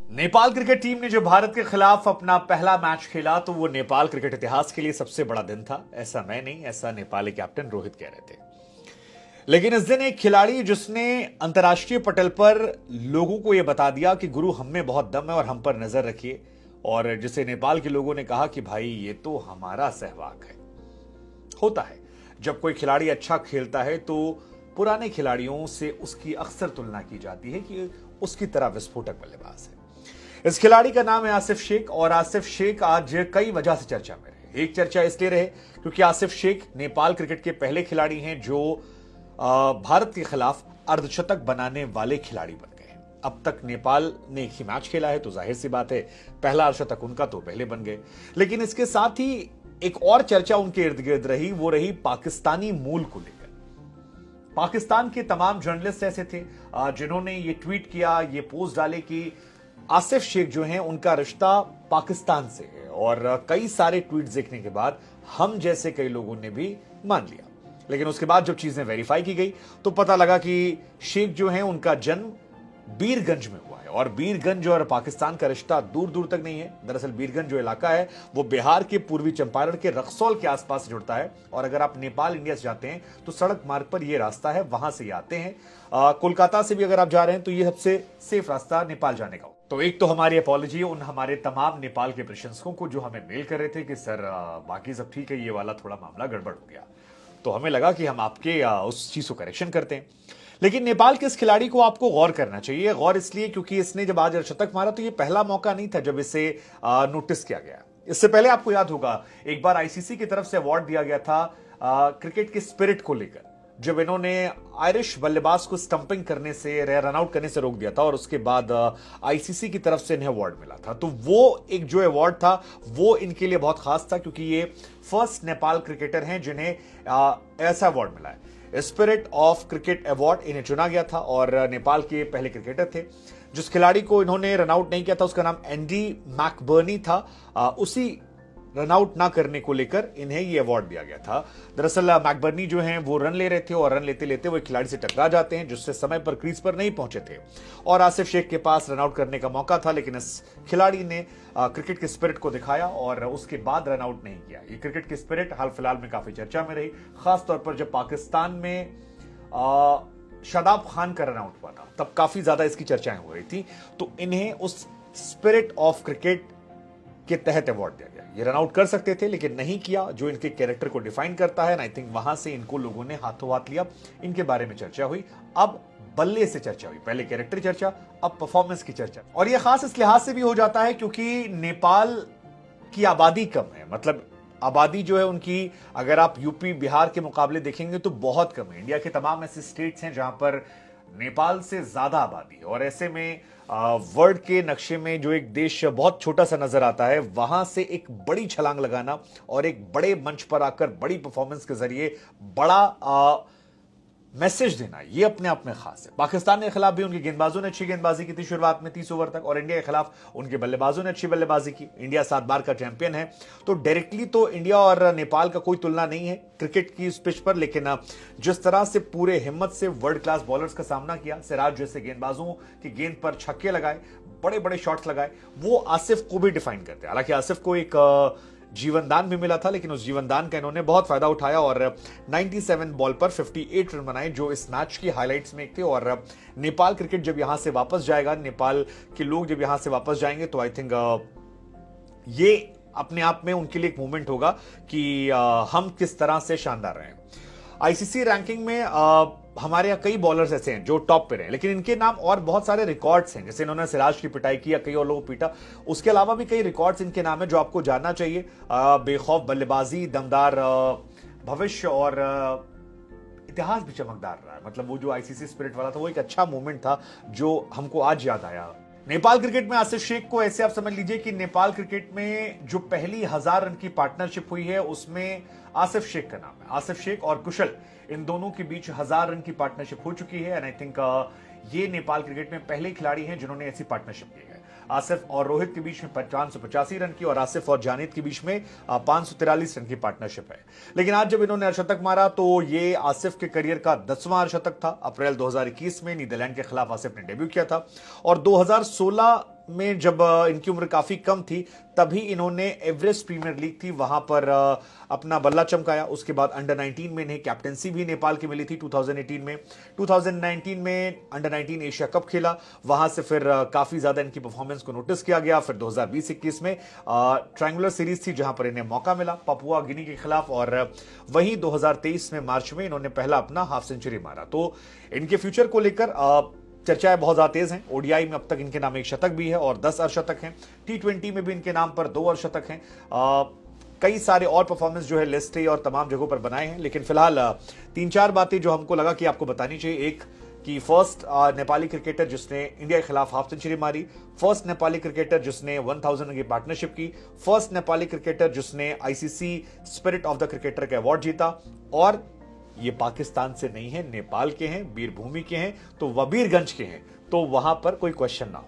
Nepal cricket team ने जो भारत के खिलाफ अपना पहला मैच खेला तो वो नेपाल क्रिकेट इतिहास के लिए सबसे बड़ा दिन था। ऐसा मैं नहीं, ऐसा नेपाली कैप्टन रोहित कह रहे थे। लेकिन इस दिन एक खिलाड़ी जिसने अंतर्राष्ट्रीय पटल पर लोगों को यह बता दिया कि गुरु हम में बहुत दम है और हम पर नजर रखिए, और जिसे नेपाल के लोगों ने कहा कि भाई ये तो हमारा सहवाग है। होता है जब कोई खिलाड़ी अच्छा खेलता है तो पुराने खिलाड़ियों से उसकी अक्सर तुलना की जाती है कि उसकी तरह विस्फोटक बल्लेबाज है। इस खिलाड़ी का नाम है आसिफ शेख, और आसिफ शेख आज कई वजह से चर्चा में रहे। एक चर्चा इसलिए रहे क्योंकि आसिफ शेख नेपाल क्रिकेट के पहले खिलाड़ी हैं जो भारत के खिलाफ अर्धशतक बनाने वाले खिलाड़ी बन गए। अब तक नेपाल ने एक ही मैच खेला है तो जाहिर सी बात है पहला अर्धशतक उनका तो पहले बन गए। लेकिन इसके साथ ही एक और चर्चा उनके इर्द गिर्द रही, वो रही पाकिस्तानी मूल को लेकर। पाकिस्तान के तमाम जर्नलिस्ट ऐसे थे जिन्होंने ये ट्वीट किया, ये पोस्ट डाले कि आसिफ शेख जो हैं उनका रिश्ता पाकिस्तान से है, और कई सारे ट्वीट्स देखने के बाद हम जैसे कई लोगों ने भी मान लिया। लेकिन उसके बाद जब चीजें वेरीफाई की गई तो पता लगा कि शेख जो हैं उनका जन्म बीरगंज में हुआ है, और बीरगंज और पाकिस्तान का रिश्ता दूर दूर तक नहीं है। दरअसल बीरगंज जो इलाका है वो बिहार के पूर्वी चंपारण के रक्सौल के आसपास से जुड़ता है, और अगर आप नेपाल इंडिया से जाते हैं तो सड़क मार्ग पर ये रास्ता है, वहां से ये आते हैं। कोलकाता से भी अगर आप जा रहे हैं तो ये सबसे सेफ रास्ता नेपाल जाने का। तो एक तो हमारी अपॉलॉजी उन हमारे तमाम नेपाल के प्रशंसकों को जो हमें मेल कर रहे थे कि सर बाकी सब ठीक है, ये वाला थोड़ा मामला गड़बड़ हो गया। तो हमें लगा कि हम आपके उस चीज को करेक्शन करते हैं। लेकिन नेपाल के इस खिलाड़ी को आपको गौर करना चाहिए। गौर इसलिए क्योंकि इसने जब आज अर्धशतक मारा तो ये पहला मौका नहीं था जब इसे नोटिस किया गया। इससे पहले आपको याद होगा एक बार आईसीसी की तरफ से अवार्ड दिया गया था क्रिकेट के स्पिरिट को लेकर, जब इन्होंने आयरिश बल्लेबाज को स्टंपिंग करने से, रन आउट करने से रोक दिया था, और उसके बाद आईसीसी की तरफ से इन्हें अवार्ड मिला था। तो वो एक जो अवार्ड था वो इनके लिए बहुत खास था क्योंकि ये फर्स्ट नेपाल क्रिकेटर हैं जिन्हें ऐसा अवार्ड मिला है। स्पिरिट ऑफ क्रिकेट अवार्ड इन्हें चुना गया था, और नेपाल के पहले क्रिकेटर थे। जिस खिलाड़ी को इन्होंने रन आउट नहीं किया था उसका नाम एंडी मैकबर्नी था। उसी रन आउट ना करने को लेकर इन्हें यह अवार्ड दिया गया था। दरअसल मैकबर्नी जो हैं वो रन ले रहे थे, और रन लेते लेते वो एक खिलाड़ी से टकरा जाते हैं जिससे समय पर क्रीज पर नहीं पहुंचे थे, और आसिफ शेख के पास रन आउट करने का मौका था। लेकिन इस खिलाड़ी ने क्रिकेट के स्पिरिट को दिखाया और उसके बाद रन आउट नहीं किया। ये क्रिकेट की स्पिरिट हाल फिलहाल में काफी चर्चा में रही, खासतौर पर जब पाकिस्तान में शादाब खान का रन आउट हुआ था तब काफी ज्यादा इसकी चर्चाएं हो रही थी। तो इन्हें उस स्पिरिट ऑफ क्रिकेट के तहत अवार्ड दिया गया। ये रन आउट कर सकते थे लेकिन नहीं किया, जो इनके कैरेक्टर को डिफाइन करता है। आई थिंक वहां से इनको लोगों ने हाथों हाथ लिया, इनके बारे में चर्चा हुई। अब बल्ले से चर्चा हुई, पहले कैरेक्टर चर्चा, अब परफॉर्मेंस की चर्चा। और यह खास इस लिहाज से भी हो जाता है क्योंकि नेपाल की आबादी कम है। मतलब आबादी जो है उनकी, अगर आप यूपी बिहार के मुकाबले देखेंगे तो बहुत कम है। इंडिया के तमाम ऐसे स्टेट्स हैं जहां पर नेपाल से ज्यादा आबादी है, और ऐसे में वर्ल्ड के नक्शे में जो एक देश बहुत छोटा सा नजर आता है, वहां से एक बड़ी छलांग लगाना और एक बड़े मंच पर आकर बड़ी परफॉर्मेंस के जरिए बड़ा मैसेज देना, ये अपने आप में खास है। पाकिस्तान के खिलाफ भी उनके गेंदबाजों ने अच्छी गेंदबाजी की थी शुरुआत में 30 ओवर तक, और इंडिया के खिलाफ उनके बल्लेबाजों ने अच्छी बल्लेबाजी की। इंडिया 7 बार का चैंपियन है, तो डायरेक्टली तो इंडिया और नेपाल का कोई तुलना नहीं है क्रिकेट की इस पिच पर। लेकिन जिस तरह से पूरे हिम्मत से वर्ल्ड क्लास बॉलर्स का सामना किया, सिराज जैसे गेंदबाजों की गेंद पर छक्के लगाए, बड़े बड़े शॉट्स लगाए, वो आसिफ को भी डिफाइन करते हैं। हालांकि आसिफ को एक जीवनदान भी मिला था, लेकिन उस जीवनदान का इन्होंने बहुत फायदा उठाया और 97 बॉल पर 58 रन बनाए, जो इस मैच की हाइलाइट्स में एक थे। और नेपाल क्रिकेट जब यहां से वापस जाएगा, नेपाल के लोग जब यहां से वापस जाएंगे, तो आई थिंक ये अपने आप में उनके लिए एक मूवमेंट होगा कि हम किस तरह से शानदार रहे। आईसीसी रैंकिंग में हमारे यहाँ कई बॉलर्स ऐसे हैं जो टॉप पे रहे, लेकिन इनके नाम और बहुत सारे रिकॉर्ड्स हैं। जैसे इन्होंने सिराज की पिटाई की या कई और लोगों को पीटा, उसके अलावा भी कई रिकॉर्ड्स इनके नाम है जो आपको जानना चाहिए। बेखौफ बल्लेबाजी, दमदार भविष्य, और इतिहास भी चमकदार रहा है। मतलब वो जो आईसीसी स्पिरिट वाला था वो एक अच्छा मूवमेंट था जो हमको आज याद आया। नेपाल क्रिकेट में आसिफ शेख को ऐसे आप समझ लीजिए कि नेपाल क्रिकेट में जो पहली 1000 रन की पार्टनरशिप हुई है उसमें आसिफ शेख का नाम है। आसिफ शेख और कुशल, इन दोनों के बीच 1000 रन की पार्टनरशिप हो चुकी है, एंड आई थिंक ये नेपाल क्रिकेट में पहले खिलाड़ी हैं जिन्होंने ऐसी पार्टनरशिप की है। आसिफ और रोहित के बीच में 585 रन की, और आसिफ और जानिद के बीच में 543 रन की पार्टनरशिप है। लेकिन आज जब इन्होंने अर्धशतक मारा तो ये आसिफ के करियर का 10वां अर्धशतक था। अप्रैल 2021 में नीदरलैंड के खिलाफ आसिफ ने डेब्यू किया था, और 2016 में जब इनकी उम्र काफी कम थी तभी इन्होंने एवरेस्ट प्रीमियर लीग थी वहां पर अपना बल्ला चमकाया। उसके बाद अंडर 19 में इन्हें कैप्टेंसी भी नेपाल की मिली थी 2018 में। 2019 में अंडर 19 एशिया कप खेला, वहां से फिर काफी ज्यादा इनकी परफॉर्मेंस को नोटिस किया गया। फिर 2020-21 में ट्रायंगुलर सीरीज थी जहां पर इन्हें मौका मिला पपुआ गिनी के खिलाफ, और वहीं 2023 में मार्च में इन्होंने पहला अपना हाफ सेंचुरी मारा। तो इनके फ्यूचर को लेकर चर्चाएं बहुत ज्यादा तेज हैं। ओडीआई में अब तक इनके नाम 1 शतक भी है और 10 अर्धशतक हैं। T20 में भी इनके नाम पर 2 अर्धशतक हैं। कई सारे और परफॉर्मेंस जो है लिस्ट और तमाम जगहों पर बनाए हैं, लेकिन फिलहाल 3-4 बातें जो हमको लगा कि आपको बतानी चाहिए। एक कि फर्स्ट नेपाली क्रिकेटर जिसने इंडिया के खिलाफ हाफ सेंचुरी मारी, फर्स्ट नेपाली क्रिकेटर जिसने 1000 की पार्टनरशिप की, फर्स्ट नेपाली क्रिकेटर जिसने ICC spirit of the cricketer का अवार्ड जीता, और ये पाकिस्तान से नहीं है, नेपाल के हैं, वीरभूमि के हैं, तो वबीरगंज के हैं, तो वहां पर कोई क्वेश्चन ना हो।